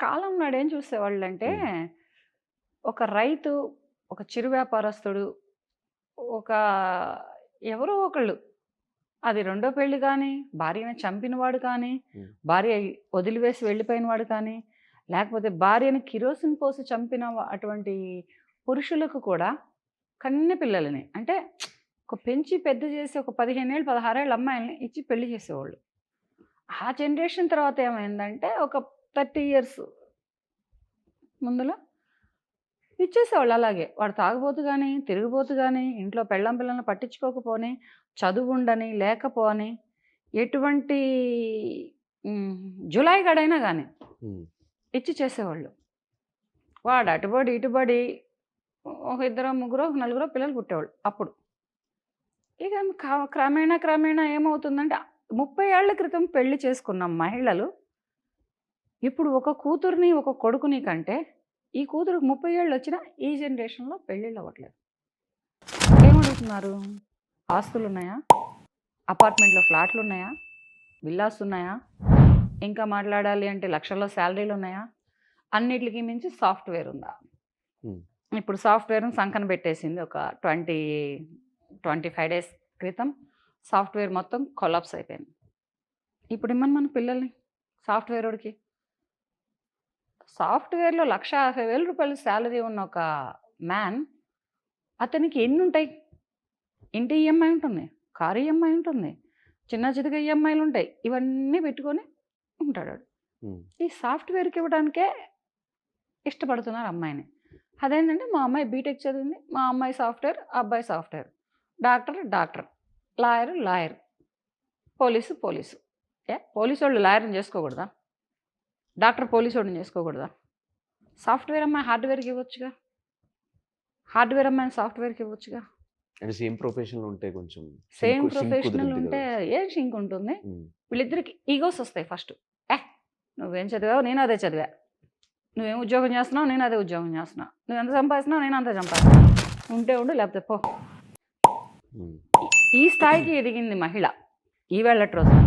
కాలం నాడేం చూసేవాళ్ళంటే, హ్మ్. ఒక రైతు, ఒక చిరు వ్యాపారస్తుడు, ఒక ఎవరో ఒకళ్ళు అది రెండో పెళ్లి గానీ, భార్యని చంపినవాడు కానీ, హ్మ్. భార్య వదిలివేసి వెళ్ళిపోయినవాడు కానీ, లేకపోతే భార్యని కిరోసిన్ పోసి చంపిన అటువంటి పురుషులకు కూడా కన్నె పిల్లలని అంటే ఒక పెంచి పెద్ద చేసి ఒక 15 ఏళ్ళు, 16 ఏళ్ళ అమ్మాయిల్ని ఇచ్చి పెళ్లి చేసేవాళ్ళు. ఆ జనరేషన్ తర్వాత ఏమైందంటే ఒక 30 ఇయర్స్ ముందుల ఇచ్చేసేవాళ్ళు అలాగే. వాడు తాగుబోతు గాని, తిరుగుబోతు గాని, ఇంట్లో పెళ్ళాం పిల్లల్ని పట్టించుకోకపోని, చదువుండని, లేకపోని, ఎటువంటి హ్మ్. జులాయిగాడైనా గాని హ్మ్. ఇచ్చి చేసేవాళ్ళు. వాడు అటుబడి, ఇటుబడి ఒక ఇద్దరో, ముగ్గురో, నలుగురో పిల్లలు పుట్టేవాళ్ళు అప్పుడు. ఇక క్రమేణా, క్రమేణా ఏమవుతుందంటే 30 ఏళ్ల క్రితం పెళ్లి చేసుకున్న మహిళలు ఇప్పుడు ఒక కూతురిని, ఒక కొడుకుని కంటే ఈ కూతురికి 30 ఏళ్ళొచ్చినా ఈ జనరేషన్‌లో పెళ్ళిళ్ళవ్వట్లేదు. ఏమడుగుతున్నారు? ఆస్తులున్నాయా? అపార్ట్మెంట్‌లో ఫ్లాట్‌లున్నాయా? విల్లాస్ ఉన్నాయా? ఇంకా మాట్లాడాలి అంటే లక్షల్లో శాలరీలున్నాయా? అన్నిట్లికి మించి సాఫ్ట్‌వేర్ ఉందా? హ్మ్. ఇప్పుడు సాఫ్ట్‌వేర్‌ని సంకన పెట్టేసింది. ఒక 25 డేస్ క్రితం సాఫ్ట్‌వేర్ మొత్తం కొలాప్స్ అయిపోయింది. ఇప్పుడు ఇమ్మని మన పిల్లల్ని సాఫ్ట్‌వేరోడికి. సాఫ్ట్‌వేర్‌లో రూ. 1,50,000 సాలరీ ఉన్న ఒక మ్యాన్ అతనికి ఎన్నుంటాయి? ఇంటి ఈఎంఐ ఉంటుంది. కారు ఈఎంఐ ఉంటుంది. చిన్న చితక ఈఎంఐలుంటాయి. ఇవన్నీ పెట్టుకొని ఉంటాడాడు. హ్మ్. ఈ సాఫ్ట్‌వేర్‌కి ఇవ్వడానికే ఇష్టపడుతున్నారు అమ్మాయిని. అదేంటంటే మా అమ్మాయి బీటెక్ చదివింది. మా అమ్మాయి సాఫ్ట్‌వేర్, అబ్బాయి software. Doctor, doctor. Lawyer, lawyer. Police, police. పోలీసోళ్ళు లాయర్‌ని చేసుకోకూడదా? డాక్టర్ పోలీసోడిని చేసుకోకూడదా? సాఫ్ట్‌వేర్ అమ్మాయి హార్డ్‌వేర్‌కి ఇవ్వొచ్చుగా. హార్డ్‌వేర్ అమ్మాయిని సాఫ్ట్‌వేర్‌కి ఇవ్వొచ్చుగా. అంటే సేమ్ ప్రొఫెషన్‌లో ఉంటే కొంచెం సేమ్ సింక్ ప్రొఫెషనల్ కుదిరిద్ది ఉంటే గదా! ఏం సింక్ ఉంటుంది? హ్మ్. వీళ్ళిద్దరికి ఈగోస్ వస్తాయి ఫస్ట్. నువ్వేం చదివావు? నేను అదే చదివా. నువ్వేం ఉద్యోగం చేస్తున్నావు? నేను అదే ఉద్యోగం చేస్తున్నా. నువ్వెంత సంపాదిస్తున్నావు? నేను అంతే సంపాదిస్తున్నా. ఉంటే ఉండు లేకపోతే పో. హ్మ్. ఈ స్థాయికి ఎదిగింది మహిళ ఈవేళటి రోజున.